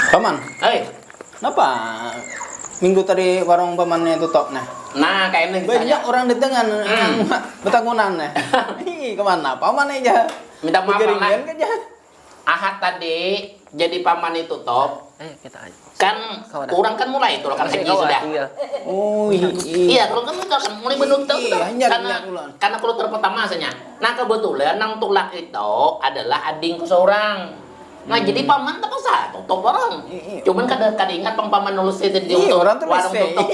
Paman, Hei, kenapa minggu tadi warung pamannya tutup nah? nah kayaknya Banyak orang di tengah bertangunan nah. Ih, kemana? Paman aja. Minta maaf Kekeringan Pak. aja. Ahad tadi jadi paman itu top. Kita aja. Kan orang kan mulai itu kan haji sudah. Oh iya. Iya, kalau kan mulai menutup sudah. Iya, Karena kloter pertama saja. Nah kebetulan nang tulak itu adalah adingku seorang. Nah jadi paman tak usah tutup orang. Cuman kadang ingat paman nulis itu di Iya, orang tulis, warung tutup.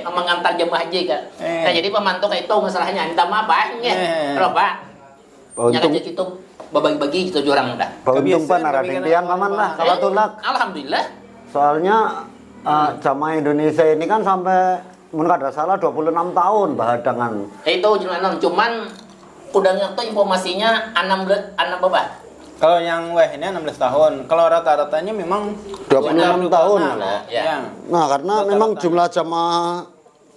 Mengantar jemaah haji kan. Nah jadi paman tuh kayak itu masalahnya. Minta maaf banyak. Terus Pak. Nyala Untung, itu bagi-bagi itu orang dah. untung pan arating pian paman lah kalau tulak. Alhamdulillah. Soalnya jamaah Indonesia ini kan sampai mun kada salah 26 tahun bahadangan. Itu cuman kudangnya tuh informasinya 16 anak berapa? Kalau yang ini 16 tahun. Kalau rata-ratanya memang 26 tahun. Ya. Nah, karena memang jumlah jamaah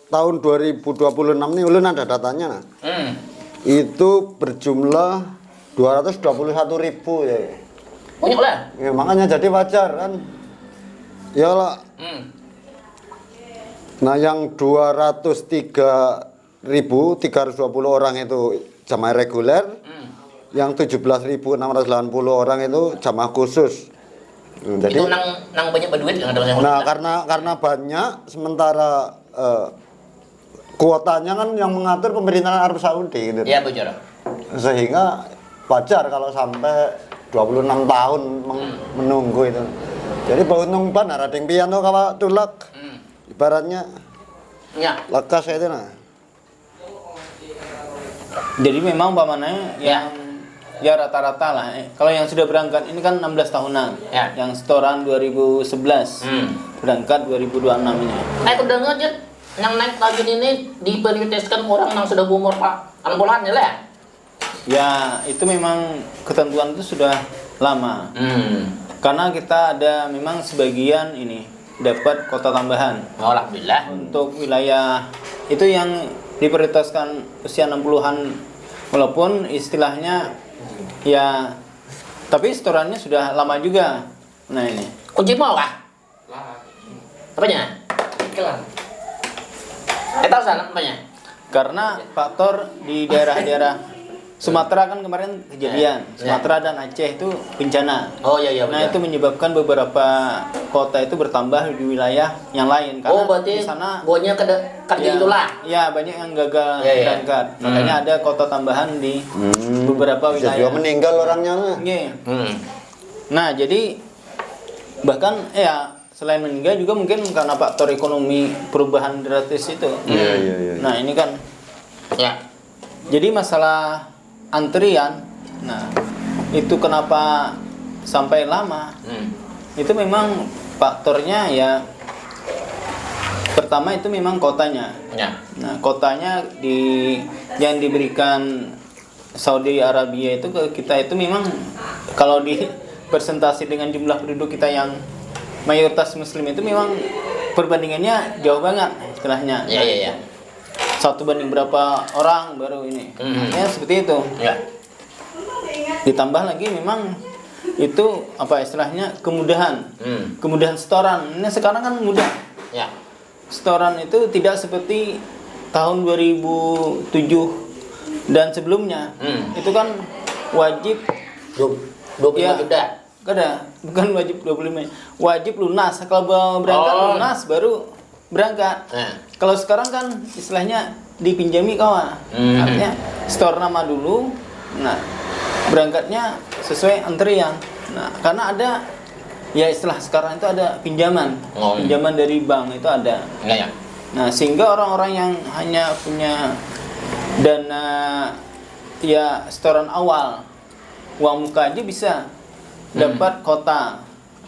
tahun 2026 ini ulun ada datanya. Nah. Itu berjumlah 221.000 ya. Banyak lah. Ya, makanya jadi wajar kan. Ya lah. Nah, yang 203.320 orang itu jamaah reguler. Yang 17.680 orang itu jamaah khusus. Jadi Itu nang banyak berduit yang ada yang nah, karena banyak sementara kuotanya kan yang mengatur pemerintahan Arab Saudi gitu. Iya, bocor. Sehingga wajar kalau sampai 26 tahun menunggu itu. Jadi beruntung pan rading pian tuh kalau tulak. Ibaratnya Ya. lekas itu nah. Jadi memang pamannya yang ya rata-rata lah. Kalau yang sudah berangkat ini kan 16 tahunan. Ya. Yang setoran 2011. Berangkat 2026 ini. Naik udah aja yang naik tahun ini diprioritaskan orang yang sudah berumur Pak 60-an ya lah. Ya, itu memang ketentuan itu sudah lama. Karena kita ada memang sebagian ini dapat kota tambahan. Alhamdulillah. Untuk wilayah itu yang diprioritaskan usia 60-an walaupun istilahnya ya tapi setorannya sudah lama juga. Nah ini. Kunci mau kah? Apanya? Kelar. Tahu sana apanya? Karena faktor di daerah-daerah Sumatera kan kemarin kejadian. Sumatera dan Aceh itu bencana. Oh iya. Nah itu menyebabkan beberapa kota itu bertambah di wilayah yang lain. Karena berarti di sana bonya kerja itulah. Ya banyak yang gagal Ya. berangkat. Makanya ada kota tambahan di beberapa Bisa wilayah. juga meninggal orangnya lah. Iya. Nah jadi bahkan ya selain meninggal juga mungkin karena faktor ekonomi perubahan drastis itu. Iya. Nah ini kan Ya. jadi masalah antrian. Nah itu kenapa sampai lama? Itu memang faktornya ya. Pertama itu memang kotanya. Ya. Nah kotanya yang diberikan Saudi Arabia itu ke kita itu memang kalau di presentasi dengan jumlah penduduk kita yang mayoritas muslim itu memang perbandingannya jauh banget istilahnya. Iya. 1 banding berapa orang baru ini. Ya seperti itu. Ya. Ditambah lagi memang itu apa istilahnya kemudahan. Kemudahan setoran. Ini sekarang kan mudah. Ya. Setoran itu tidak seperti tahun 2007 dan sebelumnya. Itu kan wajib 25 ya, juta. Kada, bukan wajib 25. Wajib lunas. Kalau berangkat lunas baru berangkat. Kalau sekarang kan istilahnya dipinjami kawan. Artinya store nama dulu. Nah, berangkatnya sesuai antrian. Nah, karena ada ya istilah sekarang itu ada pinjaman. Pinjaman dari bank itu ada. Enggak ya. Nah, sehingga orang-orang yang hanya punya dana ya setoran awal uang muka aja bisa dapat kota.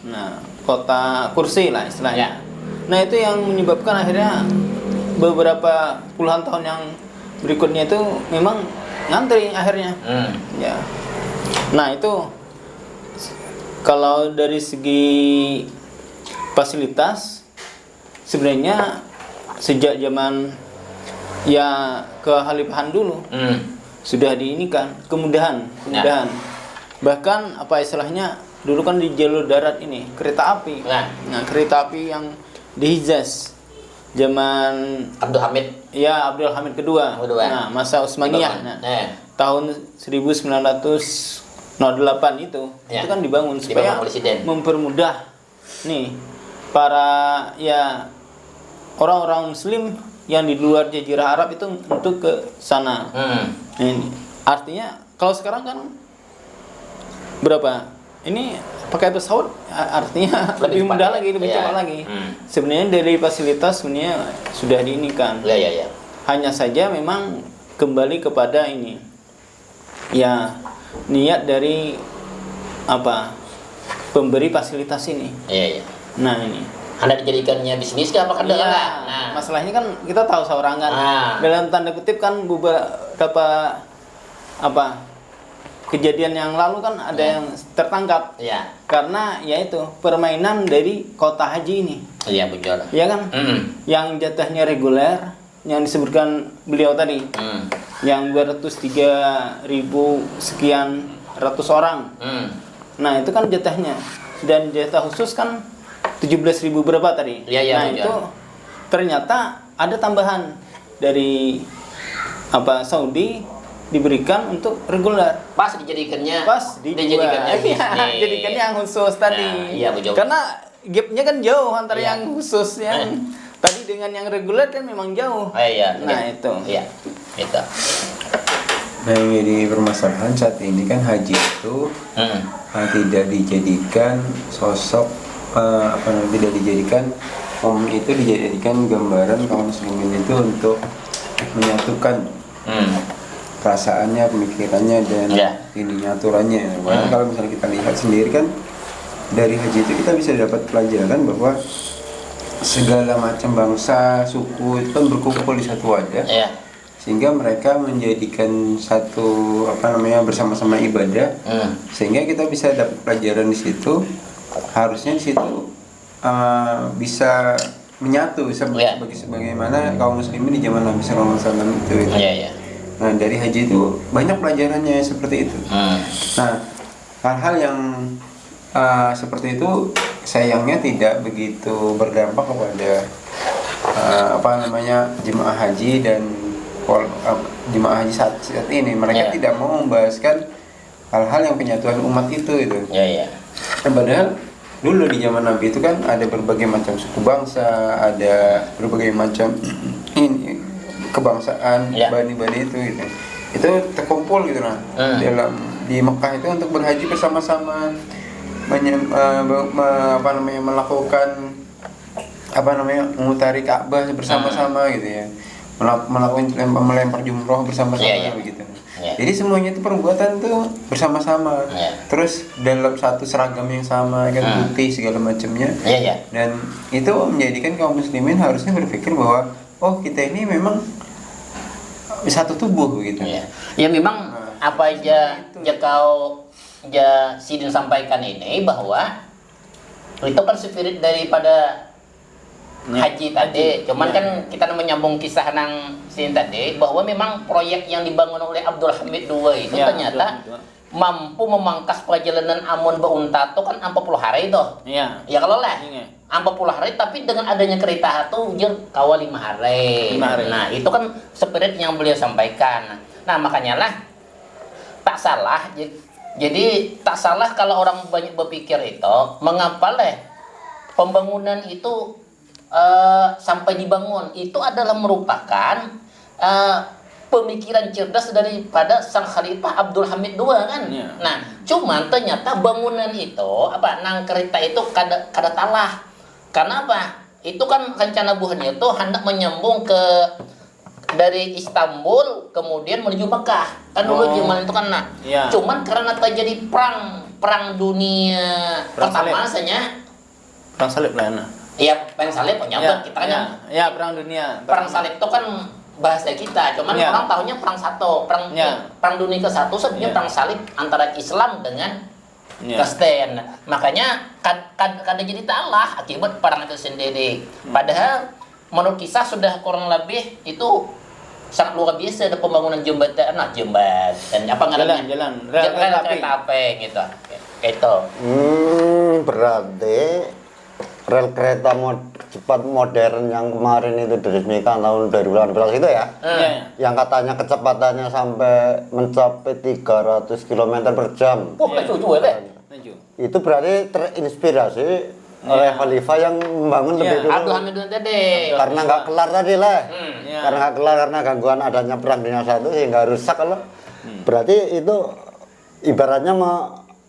Nah, kota kursi lah istilahnya. Nah, itu yang menyebabkan akhirnya beberapa puluhan tahun yang berikutnya itu memang ngantri akhirnya. Ya. Nah, itu kalau dari segi fasilitas sebenarnya sejak zaman ya kekhalifahan dulu sudah diinikan kemudahan. Bahkan apa istilahnya dulu kan di jalur darat ini kereta api. Nah, kereta api yang di Hijaz zaman Abdul Hamid. Ya, Abdul Hamid kedua. Nah, masa Utsmaniyah. Nah, tahun 1908 itu kan dibangun supaya mempermudah nih para ya orang-orang muslim yang di luar jazirah Arab itu untuk ke sana. Ini artinya kalau sekarang kan berapa? Ini pakai pesawat artinya lebih mudah lagi, lebih cepat lagi. Sebenarnya dari fasilitas sebenarnya sudah diinikan. Hanya saja memang kembali kepada ini. Ya, niat dari apa? Pemberi fasilitas ini. Nah, ini Anda dijadikannya bisnis kah apa kendala? Nah, masalahnya kan kita tahu seorangan dalam tanda kutip kan beberapa apa kejadian yang lalu kan ada yang tertangkap karena yaitu permainan dari kota haji ini. Iya betul. Iya kan? Yang jatahnya reguler yang disebutkan beliau tadi, yang 203.000 sekian ratus orang. Nah itu kan jatahnya, dan jatah khusus kan 17.000 berapa tadi. Nah itu ternyata ada tambahan dari apa Saudi diberikan untuk reguler. Pas dijadikannya bisnis. Jadikannya yang khusus tadi. Karena gapnya kan jauh antara yang khusus yang tadi dengan yang reguler kan memang jauh. Nah itu. Itu. Nah yang jadi permasalahan saat ini kan haji itu tidak dijadikan sosok tidak dijadikan itu dijadikan gambaran kaum muslimin itu untuk menyatukan perasaannya, pemikirannya dan ininya aturannya. Karena kalau misalnya kita lihat sendiri kan dari haji itu kita bisa dapat pelajaran bahwa segala macam bangsa, suku itu kan berkumpul di satu wadah, sehingga mereka menjadikan satu bersama-sama ibadah, sehingga kita bisa dapat pelajaran di situ. Harusnya di situ bisa menyatu sebagaimana kaum muslimin di zaman Nabi Sallallahu Alaihi Wasallam itu. Nah dari haji itu banyak pelajarannya seperti itu. Nah hal-hal yang seperti itu sayangnya tidak begitu berdampak kepada jemaah haji dan jemaah haji saat ini. Mereka tidak mau membahaskan hal-hal yang penyatuan umat itu. Padahal dulu di zaman Nabi itu kan ada berbagai macam suku bangsa, ada berbagai macam kebangsaan, bani-bani itu terkumpul gitu di Mekah itu untuk berhaji bersama-sama, melakukan mengutari Ka'bah bersama-sama gitu ya, melakukan melempar jumroh bersama-sama begitu. Jadi semuanya itu perbuatan tuh bersama-sama. Terus dalam satu seragam yang sama kan, putih segala macamnya. Dan itu menjadikan kaum muslimin harusnya berpikir bahwa kita ini memang satu tubuh gitu. Ya memang apa aja kau Sidin sampaikan ini bahwa itu kan spirit daripada haji tadi. Cuman kan kita menyambung kisah nang Sidin tadi bahwa memang proyek yang dibangun oleh Abdul Hamid II itu ternyata mampu memangkas perjalanan Amun beunta itu kan 40 hari itu. Ya kalau lah 40 hari, tapi dengan adanya kereta itu kawal 5 hari. Nah itu kan spirit yang beliau sampaikan. Nah makanya lah tak salah. Jadi tak salah kalau orang banyak berpikir itu mengapa pembangunan itu sampai dibangun itu adalah merupakan pemikiran cerdas daripada sang Khalifah Abdul Hamid II kan. Nah cuman ternyata bangunan itu nang kereta itu kada talah. Karena apa? Itu kan rencana buahnya itu hendak menyambung dari Istanbul kemudian menuju Mekah. Kan dulu zaman itu kan cuman karena terjadi perang dunia pertama rasanya. Perang salib lah. Iya, perang salib penyambut kita kan. Perang dunia. Perang salib itu kan bahasa kita. Cuman orang tahunya perang satu, perang dunia ke-1 sebenarnya perang salib antara Islam dengan Kristen. Makanya kada jadi talah akibat perang itu sendiri. Padahal menurut kisah sudah kurang lebih itu sangat luar biasa ada pembangunan jembatan jalan kereta api gitu. Itu. Berarti rel kereta cepat modern yang kemarin itu diresmikan tahun 2018 itu ya, Iya. yang katanya kecepatannya sampai mencapai 300 km per jam. Wah, itu juga deh. Maju. Itu berarti terinspirasi oleh Khalifah yang membangun lebih dulu. Abdul Hamid tadi. Karena nggak kelar tadi lah. Iya. Karena nggak kelar karena gangguan adanya perang dunia satu sehingga rusak kalau. Berarti itu ibaratnya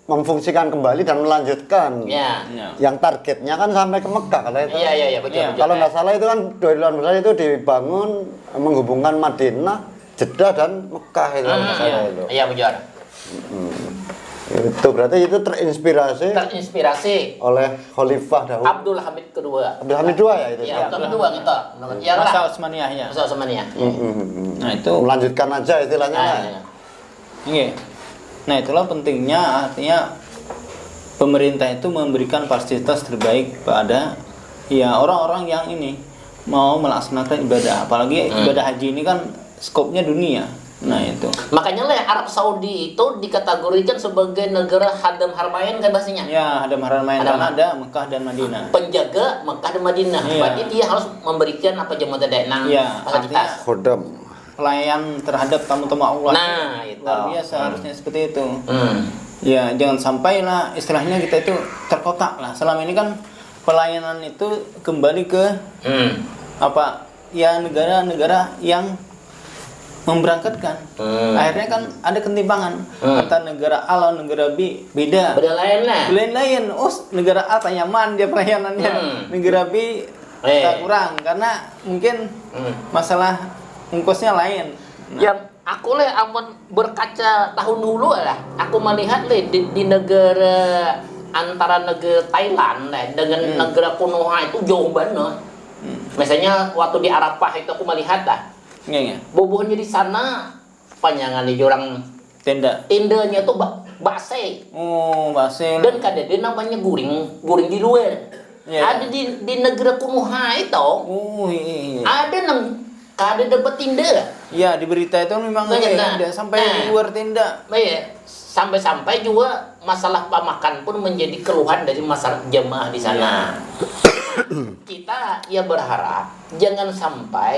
memfungsikan kembali dan melanjutkan. Ya. Iya. Yang targetnya kan sampai ke Mekah kalau itu. Iya, betul. Iya. betul. Kalau nggak salah itu kan 2018 itu dibangun menghubungkan Madinah, Jeddah dan Mekah itu kalau nggak salah itu. Iya, betul. Itu berarti itu Terinspirasi oleh Khalifah dahulu. Abdul Hamid kedua. Abdul Hamid II ya itu. Iya, Abdul Hamid kedua gitu. Ya Masa lah. Utsmaniyah ya. Masa Utsmaniyah. Nah, itu Melanjutkan aja istilahnya. Nah, lah. iya. Oke. Nah, itulah pentingnya artinya pemerintah itu memberikan fasilitas terbaik pada ya orang-orang yang ini mau melaksanakan ibadah. Apalagi ibadah haji ini kan skopnya dunia. Nah, itu. Makanya lah Arab Saudi itu dikategorikan sebagai negara Hadam Haramain kan bahasanya. Ya, ada Haramain Ada kan ada Mekah dan Madinah. Penjaga Mekah dan Madinah. Iya. Berarti dia harus memberikan apa jemaah tadi nang Iya, fasilitas. Khodam. Pelayan terhadap tamu-tamu Allah. Nah, itu. Luar biasa harusnya seperti itu. Hmm. Ya, jangan sampai lah istilahnya kita itu terkotak lah. Selama ini kan pelayanan itu kembali ke apa? Ya negara-negara yang memberangkatkan. Akhirnya kan ada ketimpangan antara negara A lawan negara B beda. Beda lain lah. Lain-lain. Oh, negara A tak nyaman dia pelayanannya. Negara B tak kurang karena mungkin masalah ongkosnya lain. Yang aku le amun berkaca tahun dulu lah, aku melihat le di negara antara negara Thailand le dengan negara Konoha itu jauh banget. Misalnya waktu di Arafah itu aku melihat dah. Iya. Bobohnya di sana panjangan di orang tendanya tuh bakse. Oh, bahasa. Dan kadang namanya guring di luar. Iya. Ada di negara Konoha itu. Oh, iya. Ada nang kada dapat tenda. Ya, di berita itu memang ada sampai di luar tenda. Baik, sampai-sampai juga masalah pamakan pun menjadi keluhan dari masyarakat jemaah di sana. Kita ya berharap jangan sampai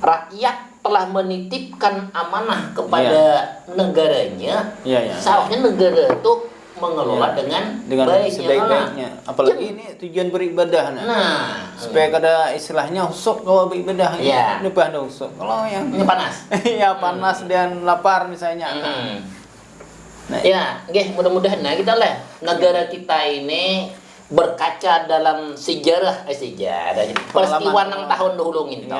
rakyat telah menitipkan amanah kepada negaranya. Seharusnya negara itu mengelola dengan sebaik-baiknya. Apalagi ini tujuan beribadah. Nah, supaya kada istilahnya usuk kalau beribadah. Ini bahan usuk. Kalau yang ini panas. Ya panas dan lapar misalnya. Nah, ya, mudah-mudahan kita lah negara kita ini berkaca dalam sejarah peristiwa nang tahun dahulu itu.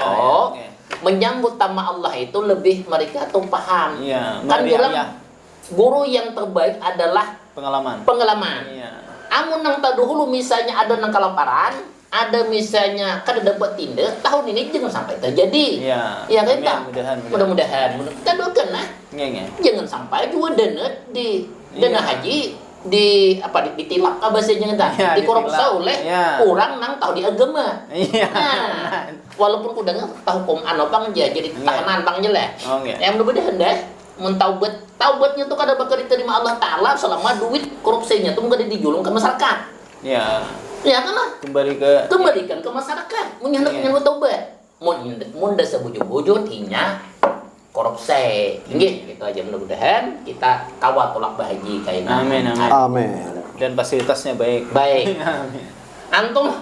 Menyambut tamu Allah itu lebih mereka tuh paham. Kan bilang guru yang terbaik adalah pengalaman. Amun nang dahulu misalnya ada nang kelaparan, ada misalnya kada dapat tindak, tahun ini jangan sampai terjadi. Ya kan tak? Mudah-mudahan. Kita doakan lah. Jangan sampai juga dana haji ditilap bahasanya kita dikorupsi oleh orang nang tahu di agama. Nah, walaupun udah tahu hukum anopang aja jadi tahanan bang jelek. Yang mudah-mudahan deh taubatnya tuh kada bakal diterima Allah Taala selama duit korupsinya tuh enggak dijulung ke masyarakat. Ya kan lah. Kembalikan ke masyarakat. Mun hendak taubat. Mun da sabujur-bujur inya korupsi. Gitu aja mudah-mudahan kita kawal tolak bahagia kayak Amin. Amin. Dan fasilitasnya baik. Antum